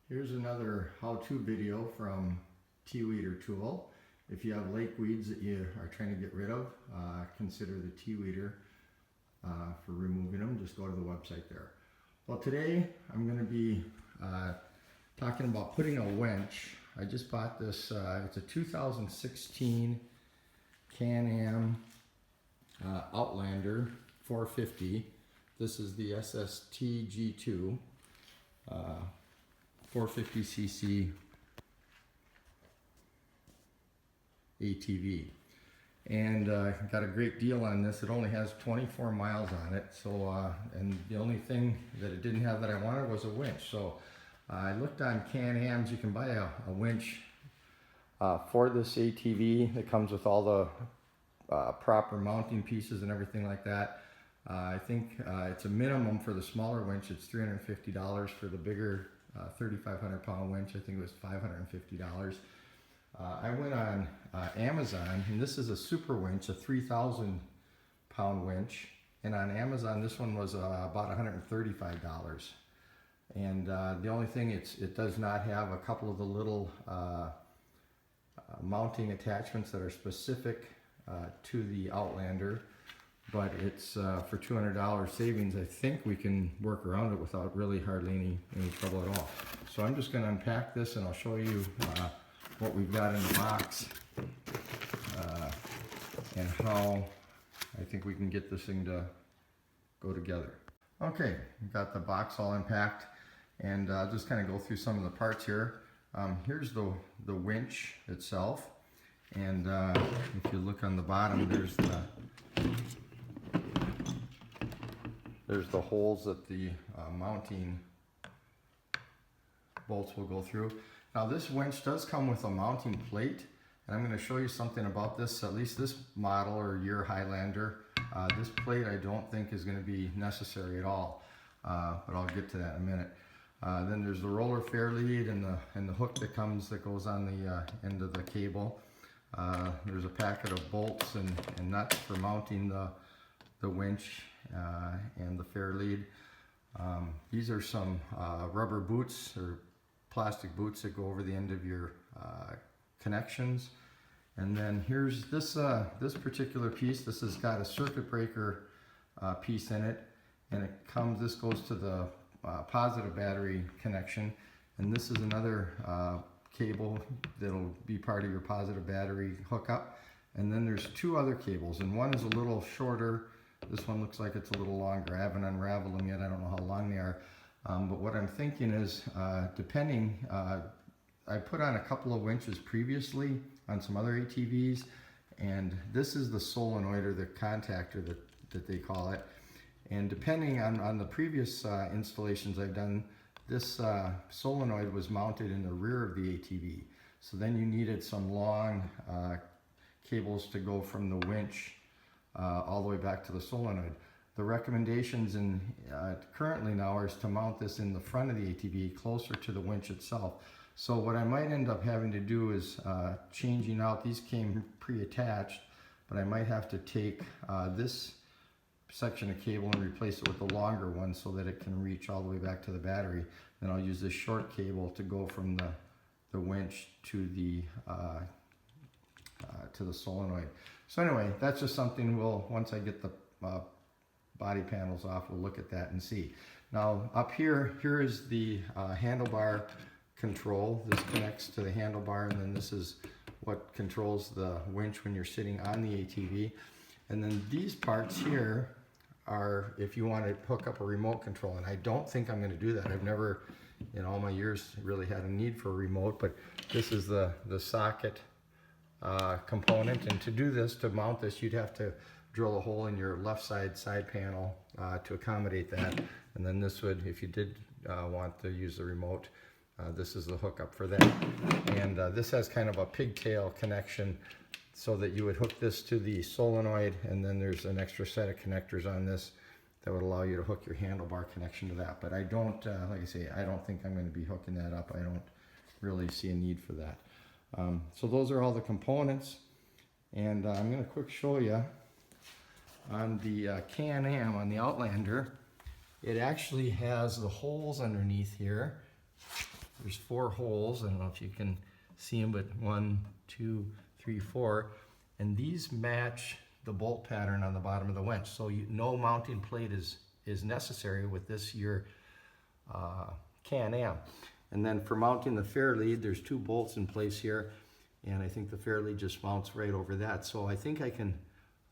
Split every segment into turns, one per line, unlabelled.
Here's another how-to video from T-Weeder tool. If you have lake weeds that you are trying to get rid of, consider the T-Weeder for removing them. Just go to the website there. Well, today I'm going to be talking about putting a winch. I just bought this, it's a 2016 Can Am Outlander 450. This is the SST G2 450cc ATV, and got a great deal on this. It only has 24 miles on it, so and the only thing that it didn't have that I wanted was a winch. So I looked on Can Am's. You can buy a winch for this ATV that comes with all the proper mounting pieces and everything like that. I think it's a minimum for the smaller winch. It's $350. For the bigger 3,500 pound winch, I think it was $550. I went on Amazon, and this is a Superwinch, a 3,000 pound winch, and on Amazon this one was about $135. And the only thing, it does not have a couple of the little mounting attachments that are specific to the Outlander, but it's for $200 savings. I think we can work around it without really hardly any trouble at all. So I'm just going to unpack this and I'll show you what we've got in the box and how I think we can get this thing to go together. Okay, we've got the box all unpacked, and I'll just kind of go through some of the parts here. Here's the winch itself, and if you look on the bottom, there's the holes that the mounting bolts will go through. Now this winch does come with a mounting plate, and I'm going to show you something about this, at least this model or year Highlander. This plate I don't think is going to be necessary at all, but I'll get to that in a minute. Then there's the roller fairlead and the hook that goes on the end of the cable. There's a packet of bolts and nuts for mounting the winch and the fairlead. These are some rubber boots or plastic boots that go over the end of your connections. And then here's this particular piece. This has got a circuit breaker piece in it, and this goes to the positive battery connection, and this is another cable that'll be part of your positive battery hookup. And then there's two other cables, and one is a little shorter. This one looks like it's a little longer. I haven't unraveled them yet. I don't know how long they are. But what I'm thinking is, I put on a couple of winches previously on some other ATVs, and this is the solenoid or the contactor that they call it. And depending on the previous installations I've done, this solenoid was mounted in the rear of the ATV. So then you needed some long cables to go from the winch all the way back to the solenoid. The recommendations currently now is to mount this in the front of the ATV, closer to the winch itself. So what I might end up having to do is changing out, these came pre-attached, but I might have to take this section of cable and replace it with the longer one so that it can reach all the way back to the battery. Then I'll use this short cable to go from the winch to the solenoid. So anyway, that's just something once I get the body panels off, we'll look at that and see. Now up here is the handlebar control. This connects to the handlebar, and then this is what controls the winch when you're sitting on the ATV. And then these parts here are if you want to hook up a remote control, and I don't think I'm going to do that. I've never in all my years really had a need for a remote, but this is the socket component, and to do this, to mount this, you'd have to drill a hole in your left side panel to accommodate that. And then this would, if you did want to use the remote, this is the hookup for that. And this has kind of a pigtail connection so that you would hook this to the solenoid, and then there's an extra set of connectors on this that would allow you to hook your handlebar connection to that. But I don't, like I say, I don't think I'm going to be hooking that up. I don't really see a need for that. So those are all the components, and I'm going to quick show you on the Can Am, on the Outlander. It actually has the holes underneath here there's 4 holes. I don't know if you can see them, but 1, 2, 3, 4. And these match the bolt pattern on the bottom of the winch. So no mounting plate is necessary with this your Can Am. And then for mounting the fairlead, there's 2 bolts in place here. And I think the fairlead just mounts right over that. So I think I can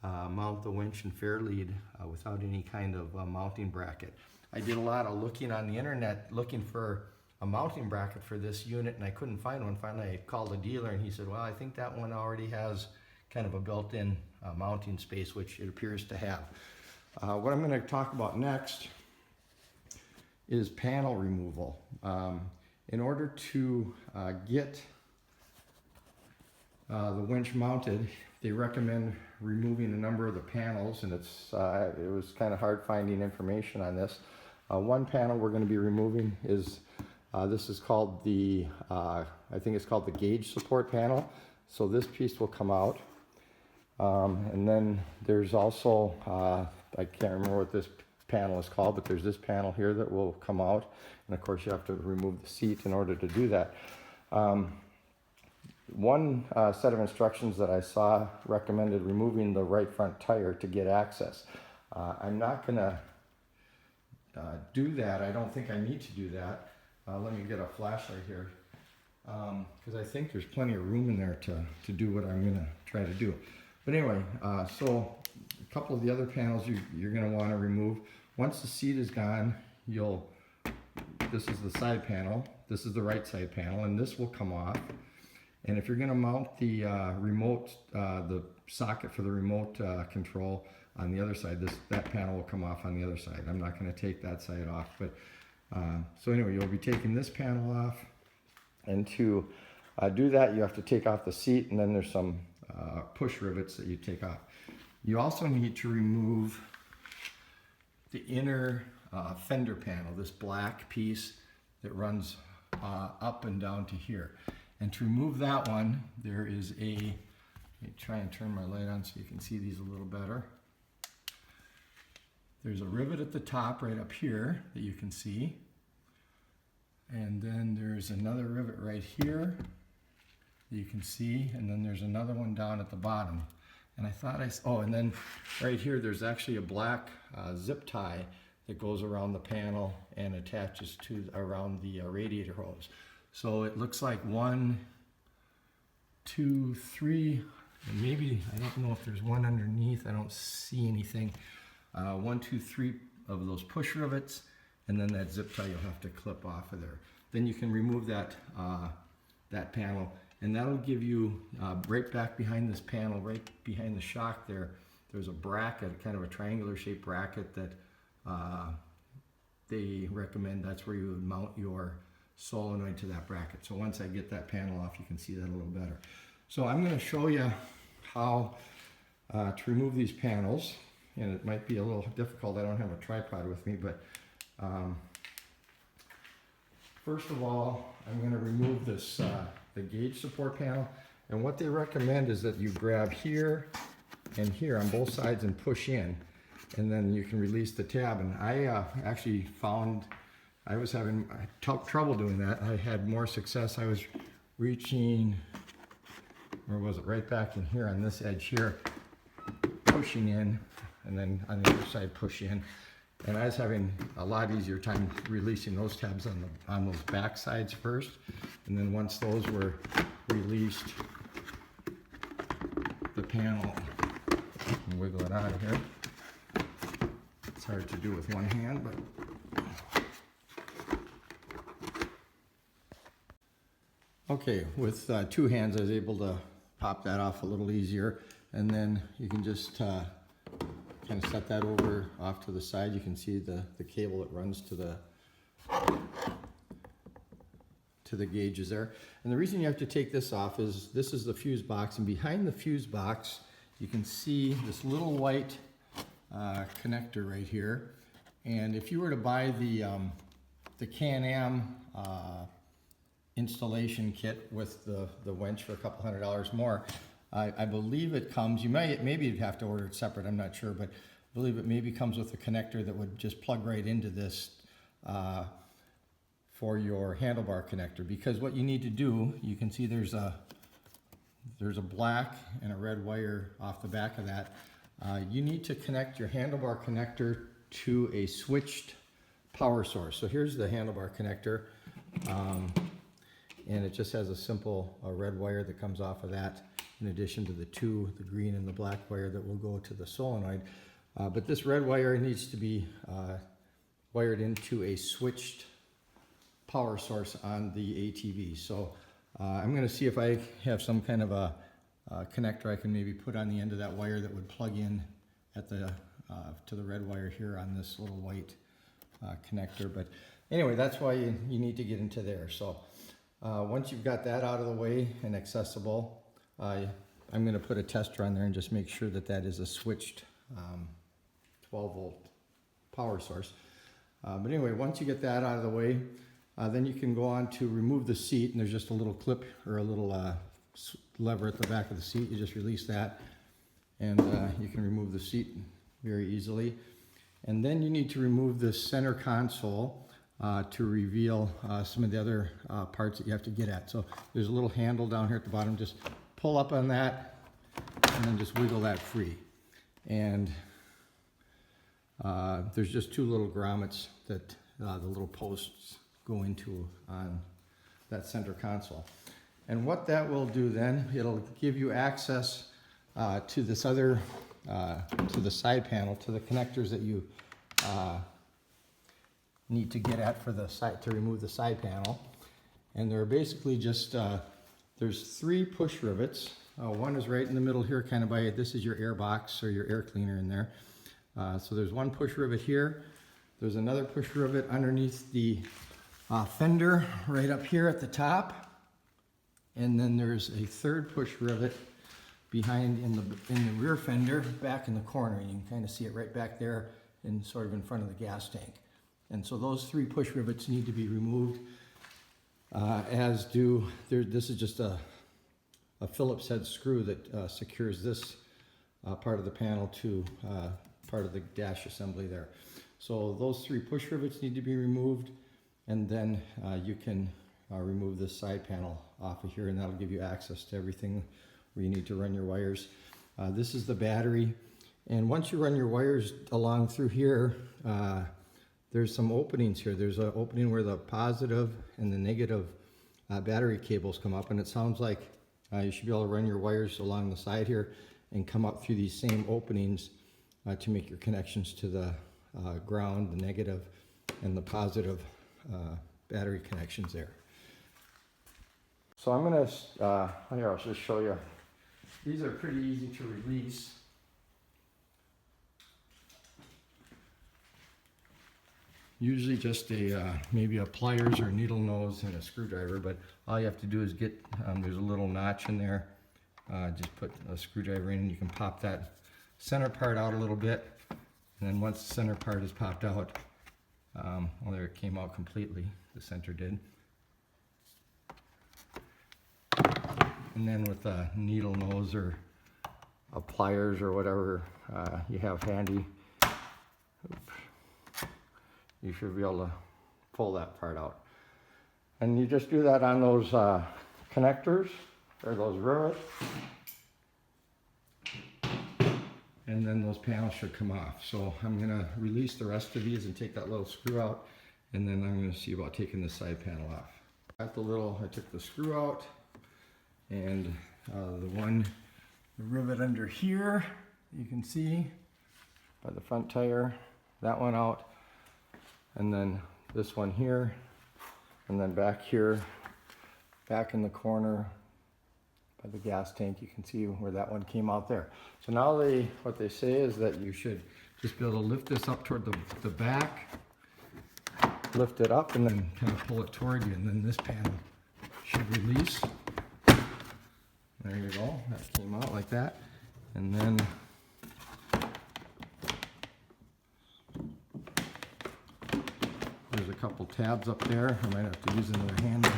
mount the winch and fairlead without any kind of mounting bracket. I did a lot of looking on the internet looking for a mounting bracket for this unit, and I couldn't find one. Finally, I called a dealer, and he said, well, I think that one already has kind of a built-in mounting space, which it appears to have. What I'm going to talk about next is panel removal. In order to get the winch mounted, they recommend removing a number of the panels, and it was kind of hard finding information on this. One panel we're going to be removing is this is called the I think it's called the gauge support panel. So this piece will come out, and then there's also I can't remember what this panel is called, but there's this panel here that will come out, and of course you have to remove the seat in order to do that. One set of instructions that I saw recommended removing the right front tire to get access. I'm not going to do that. I don't think I need to do that. Let me get a flashlight here, because I think there's plenty of room in there to do what I'm going to try to do. But anyway, so a couple of the other panels you're going to want to remove. Once the seat is gone, this is the side panel, this is the right side panel, and this will come off. And if you're going to mount the remote, the socket for the remote control on the other side, that panel will come off on the other side. I'm not going to take that side off. But so anyway, you'll be taking this panel off. And to do that, you have to take off the seat, and then there's some push rivets that you take off. You also need to remove the inner fender panel, this black piece that runs up and down to here. And to remove that one, there is let me try and turn my light on so you can see these a little better. There's a rivet at the top right up here that you can see. And then there's another rivet right here that you can see. And then there's another one down at the bottom. And I thought and then right here there's actually a black zip tie that goes around the panel and attaches around the radiator hose. So it looks like 1, 2, 3, and maybe, I don't know if there's one underneath, I don't see anything. 1, 2, 3 of those push rivets, and then that zip tie you'll have to clip off of there. Then you can remove that panel, and that'll give you, right back behind this panel, right behind the shock there's a bracket, kind of a triangular shaped bracket that they recommend. That's where you would mount your solenoid to that bracket. So once I get that panel off, you can see that a little better. So I'm going to show you how to remove these panels, and it might be a little difficult. I don't have a tripod with me, but first of all, I'm going to remove this the gauge support panel, and what they recommend is that you grab here and here on both sides and push in, and then you can release the tab. And I actually found I was having trouble doing that. I had more success. I was reaching, where was it? Right back in here on this edge here, pushing in, and then on the other side push in. And I was having a lot easier time releasing those tabs on those back sides first. And then once those were released, the panel, and wiggle it out of here. It's hard to do with one hand, but okay, with 2 hands I was able to pop that off a little easier, and then you can just kind of set that over off to the side. You can see the cable that runs to the gauges there. And the reason you have to take this off is this is the fuse box, and behind the fuse box you can see this little white connector right here. And if you were to buy the Can Am installation kit with the winch for a couple $100 more, I believe it comes, maybe you'd have to order it separate, I'm not sure, but I believe it maybe comes with a connector that would just plug right into this for your handlebar connector, because what you need to do, you can see there's a black and a red wire off the back of that. You need to connect your handlebar connector to a switched power source. So here's the handlebar connector, and it just has a simple red wire that comes off of that, in addition to the green and the black wire that will go to the solenoid. But this red wire needs to be wired into a switched power source on the ATV. So I'm going to see if I have some kind of a connector I can maybe put on the end of that wire that would plug in at the to the red wire here on this little white connector. But anyway, that's why you need to get into there. So once you've got that out of the way and accessible, I'm going to put a tester on there and just make sure that that is a switched 12 volt power source. But anyway, once you get that out of the way, then you can go on to remove the seat, and there's just a little clip or a little lever at the back of the seat. You just release that, and you can remove the seat very easily. And then you need to remove the center console to reveal some of the other parts that you have to get at. So there's a little handle down here at the bottom. Just pull up on that, and then just wiggle that free. And there's just two little grommets that the little posts go into on that center console. And what that will do then, it'll give you access to this other, to the side panel, to the connectors that you need to get at for the side, to remove the side panel. And they're basically just, there's 3 push rivets. One is right in the middle here, kind of by, this is your air box or your air cleaner in there. So there's one push rivet here. There's another push rivet underneath the fender right up here at the top. And then there's a third push rivet behind in the rear fender back in the corner. And you can kind of see it right back there and sort of in front of the gas tank. And so those 3 push rivets need to be removed, as do, this is just a Phillips head screw that secures this part of the panel to part of the dash assembly there. So those 3 push rivets need to be removed, and then you can remove this side panel off of here, and that'll give you access to everything where you need to run your wires. This is the battery, and once you run your wires along through here, there's some openings here. There's an opening where the positive and the negative battery cables come up, and it sounds like you should be able to run your wires along the side here and come up through these same openings to make your connections to the ground, the negative, and the positive battery connections there. So I'm going to, here, I'll just show you. These are pretty easy to release. Usually just maybe a pliers or needle nose and a screwdriver, but all you have to do is get, there's a little notch in there. Just put a screwdriver in and you can pop that center part out a little bit. And then once the center part is popped out, well, there it came out completely, the center did. And then with a needle nose or a pliers or whatever you have handy, you should be able to pull that part out. And you just do that on those connectors or those rivets, and then those panels should come off. So I'm going to release the rest of these and take that little screw out, and then I'm going to see about taking the side panel off. I took the screw out, and the rivet under here, you can see by the front tire, that one out, and then this one here, and then back here, back in the corner by the gas tank, you can see where that one came out there. So now what they say is that you should just be able to lift this up toward the back, lift it up, and then kind of pull it toward you, and then this panel should release. There you go, that came out like that. And then there's a couple tabs up there. I might have to use another handle.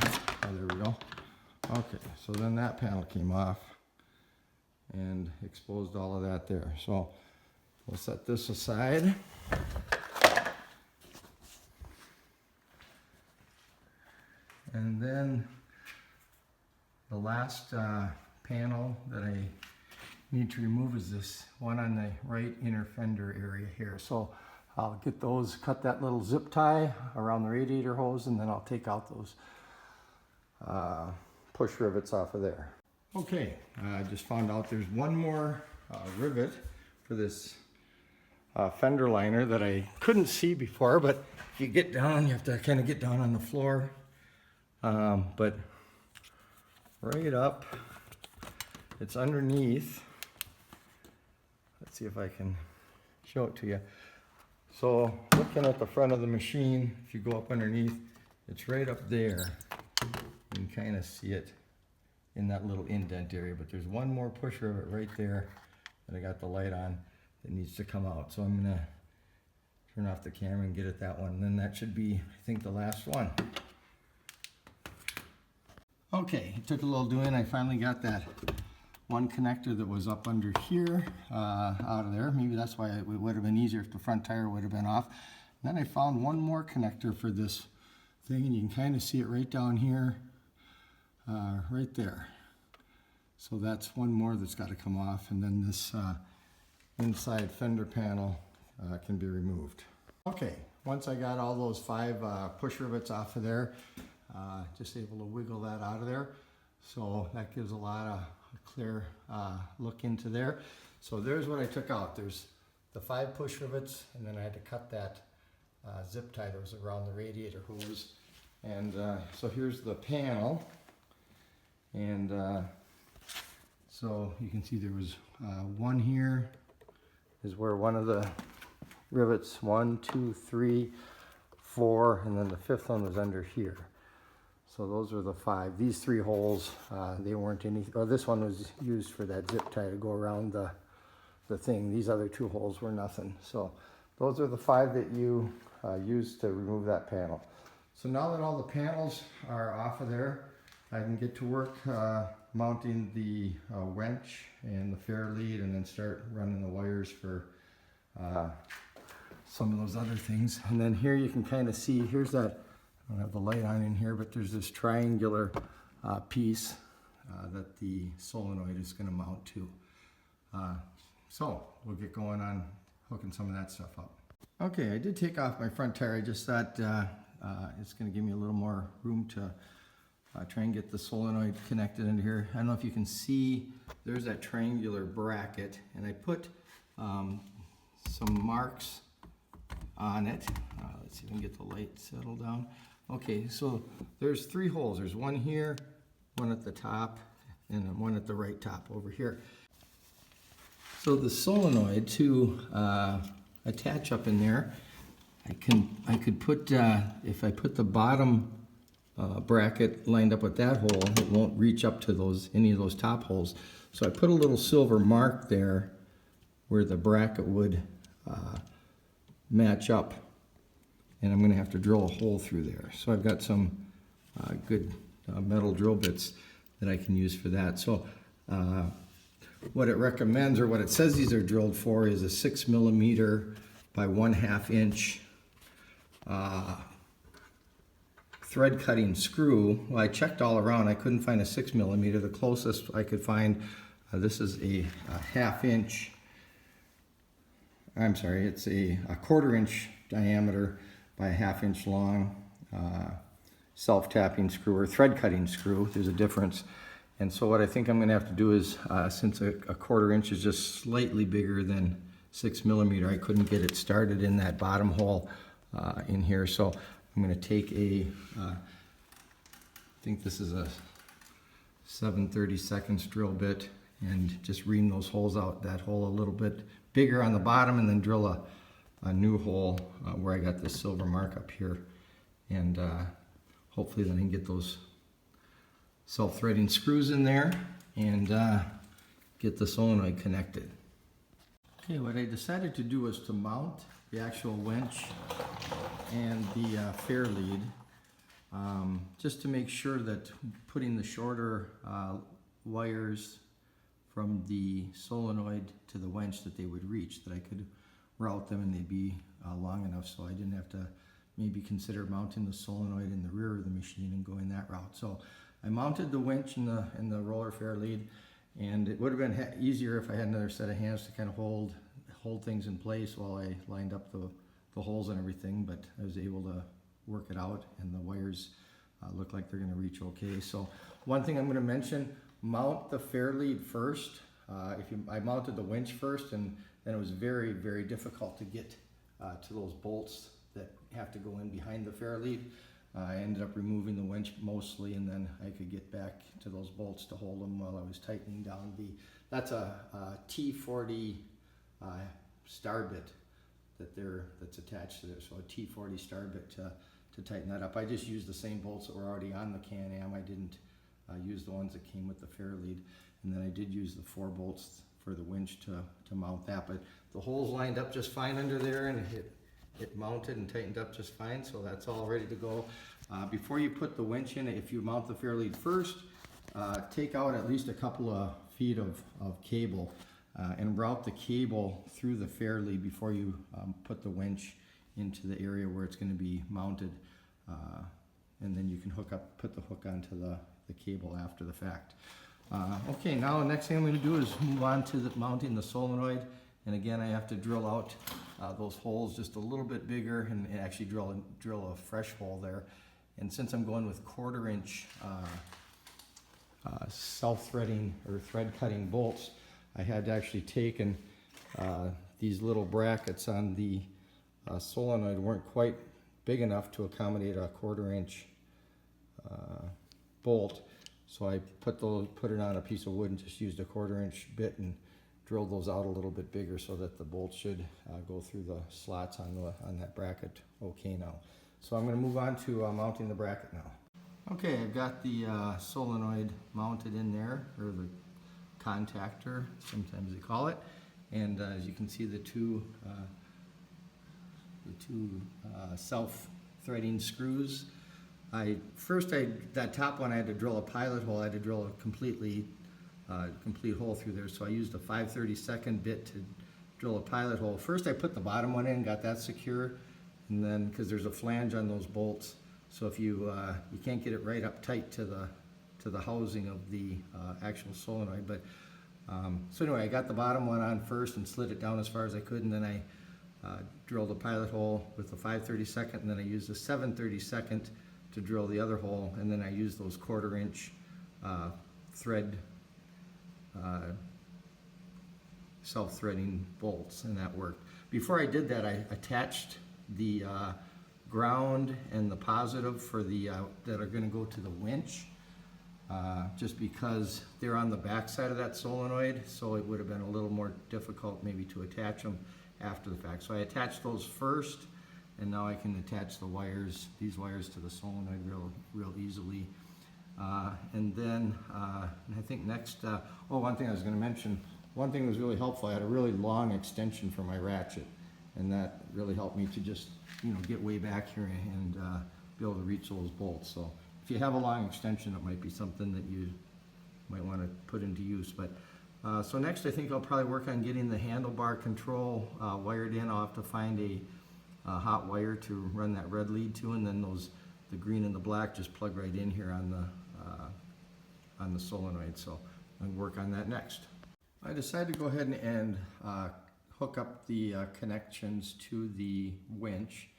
Oh, there we go. Okay, so then that panel came off and exposed all of that there. So we'll set this aside. And then the last panel that I need to remove is this one on the right inner fender area here. So I'll get those, cut that little zip tie around the radiator hose, and then I'll take out those push rivets off of there. Okay, I just found out there's one more rivet for this fender liner that I couldn't see before, but if you get down, you have to kind of get down on the floor. But right up, it's underneath. Let's see if I can show it to you. So looking at the front of the machine, if you go up underneath, it's right up there. You can kind of see it in that little indent area, but there's one more push rivet right there that I got the light on that needs to come out. So I'm gonna turn off the camera and get at that one. And then that should be, I think, the last one. Okay, it took a little doing. I finally got that one connector that was up under here out of there. Maybe that's why it would have been easier if the front tire would have been off. And then I found one more connector for this thing, and you can kind of see it right down here, right there. So that's one more that's got to come off, and then this inside fender panel can be removed. Okay, once I got all those 5 push rivets off of there, just able to wiggle that out of there. So that gives a lot of clear look into there. So there's what I took out. There's the 5 push rivets, and then I had to cut that zip tie that was around the radiator hose. And so here's the panel. And so you can see there was one here is where one of the rivets, 1, 2, 3, 4, and then the 5th one was under here. So those are the 5. These 3 holes, they weren't any, or this one was used for that zip tie to go around the thing. These other 2 holes were nothing. So those are the 5 that you used to remove that panel. So now that all the panels are off of there, I can get to work mounting the winch and the fairlead, and then start running the wires for some of those other things. And then here you can kind of see, here's that, I don't have the light on in here, but there's this triangular piece that the solenoid is going to mount to. So we'll get going on hooking some of that stuff up. Okay, I did take off my front tire. I just thought it's going to give me a little more room to try and get the solenoid connected into here. I don't know if you can see, there's that triangular bracket, and I put some marks on it. Let's see if we can get the light settled down. Okay, so there's 3 holes. There's one here, one at the top, and then one at the right top over here. So the solenoid to attach up in there, I could put, if I put the bottom bracket lined up with that hole, it won't reach up to any of those top holes. So I put a little silver mark there where the bracket would match up, and I'm going to have to drill a hole through there. So I've got some good metal drill bits that I can use for that. So what it recommends, or what it says these are drilled for, is a 6mm by 1/2 inch thread cutting screw. Well, I checked all around. I couldn't find a 6mm. The closest I could find, this is a 1/2 inch. I'm sorry, it's a 1/4 inch diameter by a 1/2 inch long self-tapping screw, or thread cutting screw. There's a difference. And so what I think I'm going to have to do is, since a 1/4 inch is just slightly bigger than 6mm, I couldn't get it started in that bottom hole in here. So I'm going to take I think this is a 7/32 drill bit, and just ream those holes out, that hole a little bit bigger on the bottom, and then drill a new hole where I got this silver mark up here. And hopefully then I can get those self-threading screws in there and get the solenoid connected. Okay, what I decided to do was to mount the actual winch and the fairlead, just to make sure that putting the shorter wires from the solenoid to the winch, that they would reach, that I could route them and they'd be long enough so I didn't have to maybe consider mounting the solenoid in the rear of the machine and going that route. So I mounted the winch and the roller fairlead, and it would have been easier if I had another set of hands to kind of hold things in place while I lined up the holes and everything, but I was able to work it out, and the wires look like they're going to reach okay. So one thing I'm going to mention, mount the fairlead first. I mounted the winch first, and then it was very, very difficult to get to those bolts that have to go in behind the fairlead. I ended up removing the winch mostly, and then I could get back to those bolts to hold them while I was tightening down that's a T40 star bit that's attached to there. So a T40 star bit to tighten that up. I just used the same bolts that were already on the Can Am. I didn't use the ones that came with the fairlead, and then I did use the 4 bolts for the winch to mount that. But the holes lined up just fine under there, and it mounted and tightened up just fine, so that's all ready to go. Before you put the winch in, if you mount the fairlead first, take out at least a couple of feet of cable and route the cable through the fairlead before you put the winch into the area where it's going to be mounted, and then you can put the hook onto the cable after the fact. Okay, now the next thing I'm going to do is move on to mounting the solenoid. And again, I have to drill out those holes just a little bit bigger, and actually drill a fresh hole there. And since I'm going with 1/4 inch self-threading or thread cutting bolts, I had actually taken these little brackets on the solenoid weren't quite big enough to accommodate a 1/4 inch bolt. So I put it on a piece of wood and just used a 1/4 inch bit and drilled those out a little bit bigger so that the bolt should go through the slots on that bracket okay now. So I'm going to move on to mounting the bracket now. Okay, I've got the solenoid mounted in there, or the contactor, sometimes they call it. And as you can see, the two self-threading screws. That top one I had to drill a pilot hole. I had to drill a complete hole through there, so I used a 5/32 bit to drill a pilot hole. First I put the bottom one in, got that secure, and then because there's a flange on those bolts, so if you can't get it right up tight to the housing of the actual solenoid. But so anyway, I got the bottom one on first and slid it down as far as I could, and then I drilled a pilot hole with the 5/32, and then I used a 7/32 to drill the other hole, and then I used those 1/4 inch thread self-threading bolts, and that worked. Before I did that, I attached the ground and the positive for the that are going to go to the winch, just because they're on the back side of that solenoid, so it would have been a little more difficult maybe to attach them after the fact. So I attached those first, and now I can attach these wires to the solenoid real easily. And then I think next, one thing I was going to mention, one thing that was really helpful, I had a really long extension for my ratchet, and that really helped me to just get way back here and be able to reach those bolts. So if you have a long extension, it might be something that you might want to put into use. But so next, I think I'll probably work on getting the handlebar control wired in. I'll have to find a hot wire to run that red lead to, and then the green and the black just plug right in here on the solenoid. So I'll work on that next. I decided to go ahead and hook up the connections to the winch,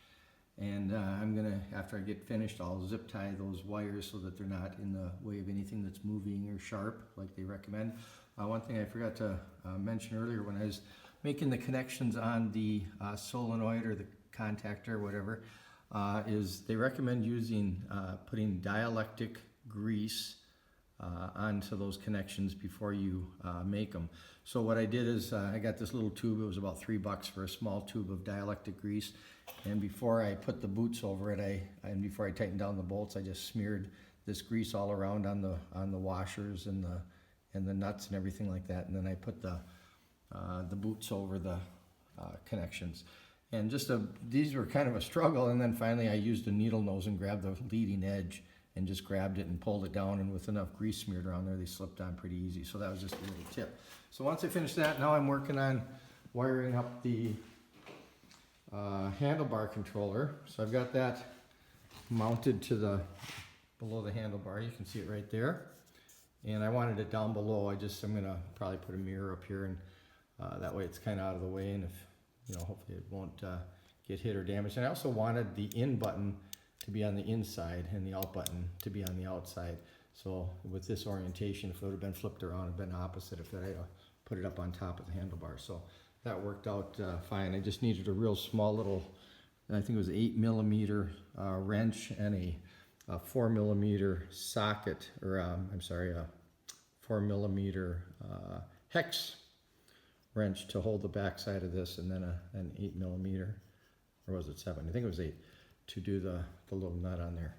and I'm gonna, after I get finished, I'll zip tie those wires so that they're not in the way of anything that's moving or sharp like they recommend. One thing I forgot to mention earlier, when I was making the connections on the solenoid or the contactor or whatever, is they recommend putting dielectric grease onto those connections before you make them. So what I did is I got this little tube. It was about $3 for a small tube of dielectric grease, and before I put the boots over it, and before I tightened down the bolts, I just smeared this grease all around on the washers and the nuts and everything like that, and then I put the boots over the connections. And these were kind of a struggle, and then finally I used a needle nose and grabbed the leading edge and just grabbed it and pulled it down, and with enough grease smeared around there, they slipped on pretty easy. So that was just a little tip. So once I finished that, now I'm working on wiring up the handlebar controller. So I've got that mounted to the below the handlebar. You can see it right there. And I wanted it down below. I'm gonna probably put a mirror up here, and that way it's kind of out of the way, and if hopefully it won't get hit or damaged. And I also wanted the in button to be on the inside and the out button to be on the outside. So with this orientation, if it would have been flipped around, it would have been opposite if I had put it up on top of the handlebar. So that worked out fine. I just needed a real small little, I think it was 8mm wrench and a 4mm socket, or I'm sorry, a 4mm hex wrench to hold the back side of this, and then an 8mm, or was it 7? I think it was 8, to do the little nut on there.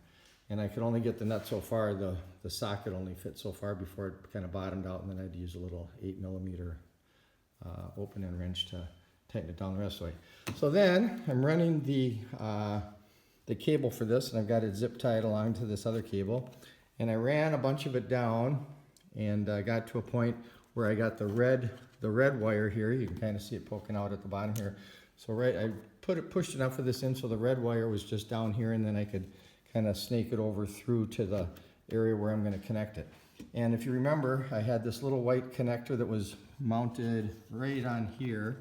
And I could only get the nut so far, the socket only fit so far before it kind of bottomed out, and then I had to use a little 8mm open end wrench to tighten it down the rest of the way. So then I'm running the cable for this, and I've got it zip tied along to this other cable, and I ran a bunch of it down, and got to a point where I got the red wire here. You can kind of see it poking out at the bottom here. So I pushed enough of this in so the red wire was just down here, and then I could kind of snake it over through to the area where I'm going to connect it. And if you remember, I had this little white connector that was mounted right on here,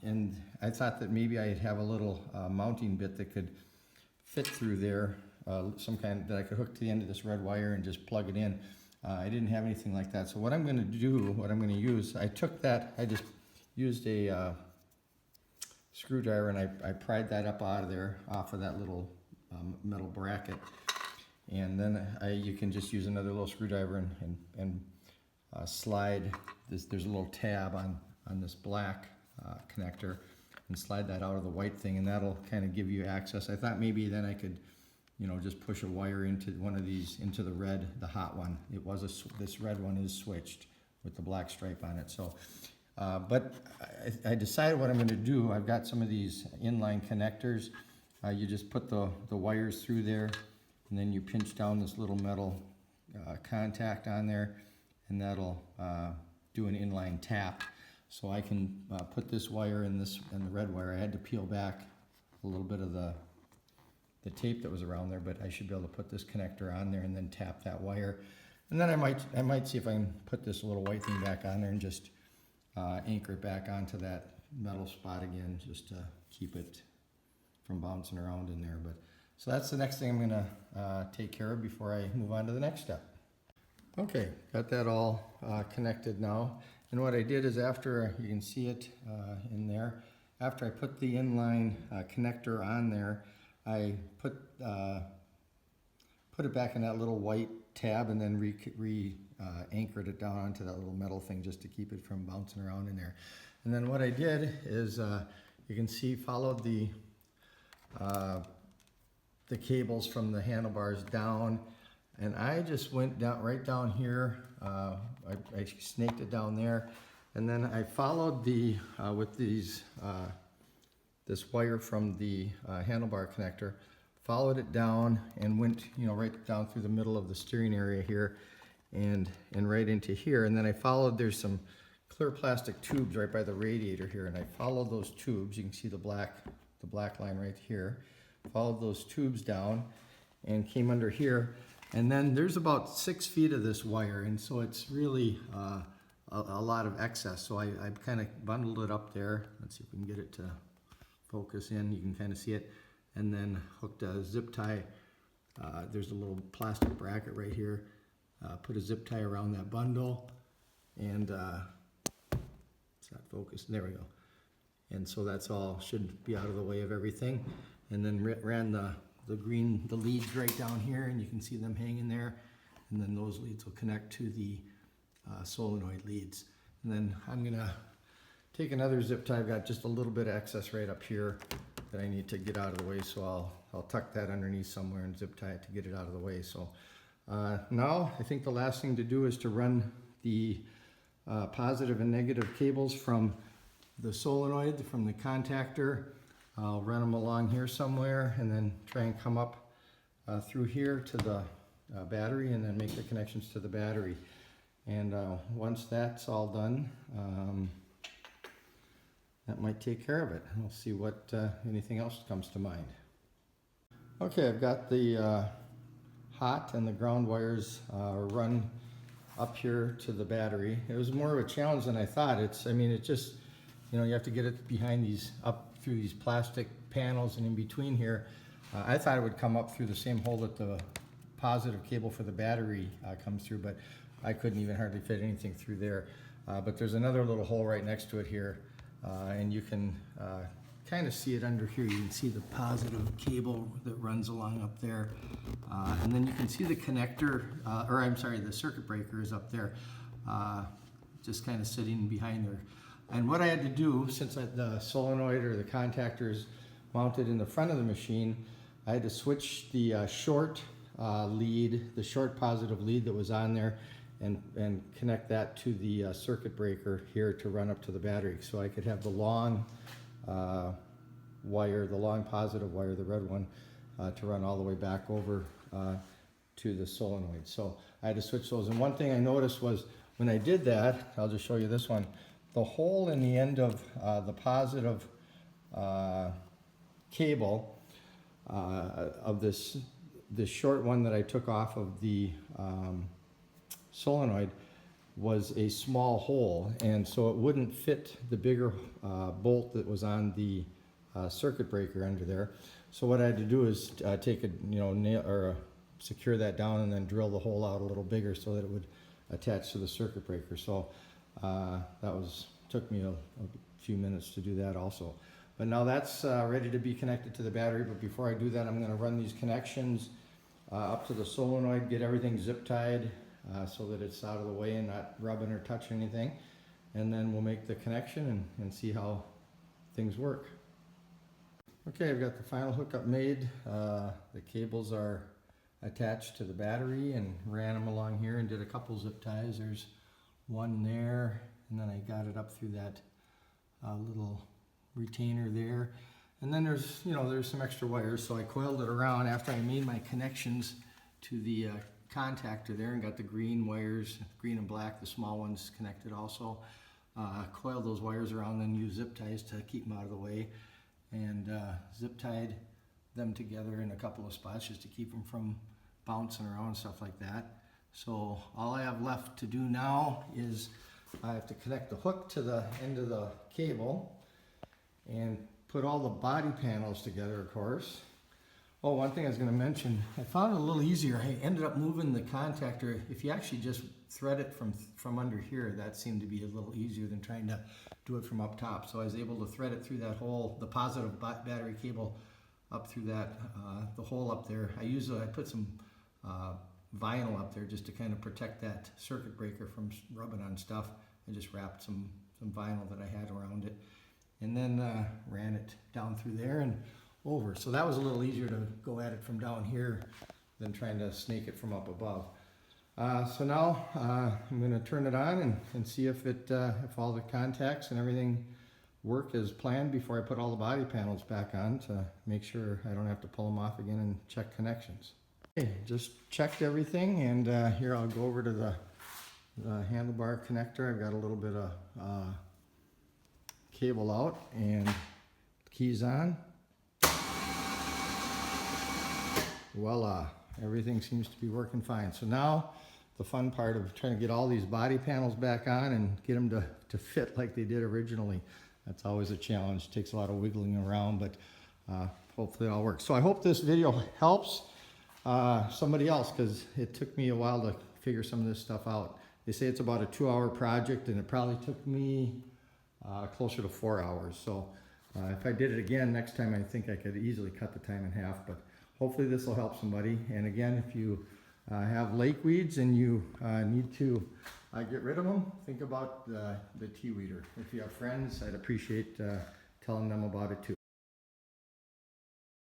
and I thought that maybe I'd have a little mounting bit that could fit through there, some kind that I could hook to the end of this red wire and just plug it in. I didn't have anything like that. So what I'm going to do, what I'm going to use, I just used a screwdriver, and I pried that up out of there, off of that little metal bracket. And then you can just use another little screwdriver and slide this. There's a little tab on this black connector, and slide that out of the white thing, and that'll kind of give you access. I thought maybe then I could, just push a wire into one of these, into the hot one. This red one is switched with the black stripe on it. So, but I decided what I'm going to do. I've got some of these inline connectors. You just put the wires through there, and then you pinch down this little metal contact on there, and that'll do an inline tap. So I can put this wire and the red wire. I had to peel back a little bit of the tape that was around there, but I should be able to put this connector on there and then tap that wire. And then I might see if I can put this little white thing back on there and just anchor it back onto that metal spot again, just to keep it from bouncing around in there. But so that's the next thing I'm gonna take care of before I move on to the next step. Okay, got that all connected now. And what I did is, after, you can see it in there, after I put the inline connector on there, I put it back in that little white tab, and then anchored it down onto that little metal thing just to keep it from bouncing around in there. And then what I did is, you can see, followed the cables from the handlebars down, and I just went down right down here. I snaked it down there, and then I followed with this wire from the handlebar connector, followed it down, and went right down through the middle of the steering area here, and right into here. And then I followed, there's some clear plastic tubes right by the radiator here, and I followed those tubes. You can see the black line right here. Followed those tubes down and came under here, and then there's about 6 feet of this wire, and so it's really a lot of excess. So I kind of bundled it up there. Let's see if we can get it to focus in. You can kind of see it, and then hooked a zip tie. There's a little plastic bracket right here. Put a zip tie around that bundle, and it's not focused. There we go. And so that's all, should be out of the way of everything. And then ran the leads right down here, and you can see them hanging there. And then those leads will connect to the solenoid leads. And then I'm gonna take another zip tie. I've got just a little bit of excess right up here that I need to get out of the way, so I'll tuck that underneath somewhere and zip tie it to get it out of the way. So now I think the last thing to do is to run the positive and negative cables from the solenoid, from the contactor. I'll run them along here somewhere, and then try and come up through here to the battery, and then make the connections to the battery. And once that's all done, that might take care of it. We'll see what anything else comes to mind. Okay, I've got the hot and the ground wires run up here to the battery. It was more of a challenge than I thought. I mean, it just, you know, you have to get it behind these, up through these plastic panels and in between here. I thought it would come up through the same hole that the positive cable for the battery comes through, but I couldn't even hardly fit anything through there. But there's another little hole right next to it here, and you can kind of see it under here. You can see the positive cable that runs along up there, and then you can see the connector, or I'm sorry, the circuit breaker is up there, just kind of sitting behind there. And what I had to do, since the solenoid or the contactor is mounted in the front of the machine, I had to switch the short lead, the short positive lead that was on there, and connect that to the circuit breaker here to run up to the battery, so I could have the long wire, the long positive wire, the red one, to run all the way back over to the solenoid. So I had to switch those. And one thing I noticed was when I did that, I'll just show you this one, the hole in the end of the positive cable of this short one that I took off of the solenoid was a small hole, and so it wouldn't fit the bigger bolt that was on the circuit breaker under there. So what I had to do is take a, you know, nail or secure that down and then drill the hole out a little bigger so that it would attach to the circuit breaker. So took me a few minutes to do that also. But now that's ready to be connected to the battery. But before I do that, I'm going to run these connections up to the solenoid, get everything zip tied so that it's out of the way and not rubbing or touching anything. And then we'll make the connection and see how things work. Okay, I've got the final hookup made. The cables are attached to the battery and ran them along here and did a couple zip ties. There's one there, and then I got it up through that little retainer there. And then there's some extra wires, so I coiled it around after I made my connections to the contactor there and got the green wires, green and black, the small ones connected also. Coiled those wires around, then used zip ties to keep them out of the way, and zip tied them together in a couple of spots just to keep them from bouncing around and stuff like that. So all I have left to do now is I have to connect the hook to the end of the cable and put all the body panels together, of course. Oh, one thing I was going to mention, I found it a little easier. I ended up moving the contactor. If you actually just thread it from under here, that seemed to be a little easier than trying to do it from up top. So I was able to thread it through that hole, the positive battery cable up through that, the hole up there. I put some vinyl up there just to kind of protect that circuit breaker from rubbing on stuff. I just wrapped some vinyl that I had around it, and then ran it down through there and over. So that was a little easier to go at it from down here than trying to snake it from up above. So now I'm going to turn it on and see if all the contacts and everything work as planned before I put all the body panels back on, to make sure I don't have to pull them off again and check connections. Okay, just checked everything, and here I'll go over to the handlebar connector. I've got a little bit of cable out and keys on. Voila, everything seems to be working fine. So now the fun part of trying to get all these body panels back on and get them to fit like they did originally. That's always a challenge. It takes a lot of wiggling around, but hopefully it all works. So I hope this video helps somebody else, because it took me a while to figure some of this stuff out. They say it's about a 2-hour project, and it probably took me closer to 4 hours. So if I did it again next time, I think I could easily cut the time in half, but hopefully this will help somebody. And again, if you have lake weeds and you need to get rid of them, think about the tea weeder. If you have friends, I'd appreciate telling them about it too.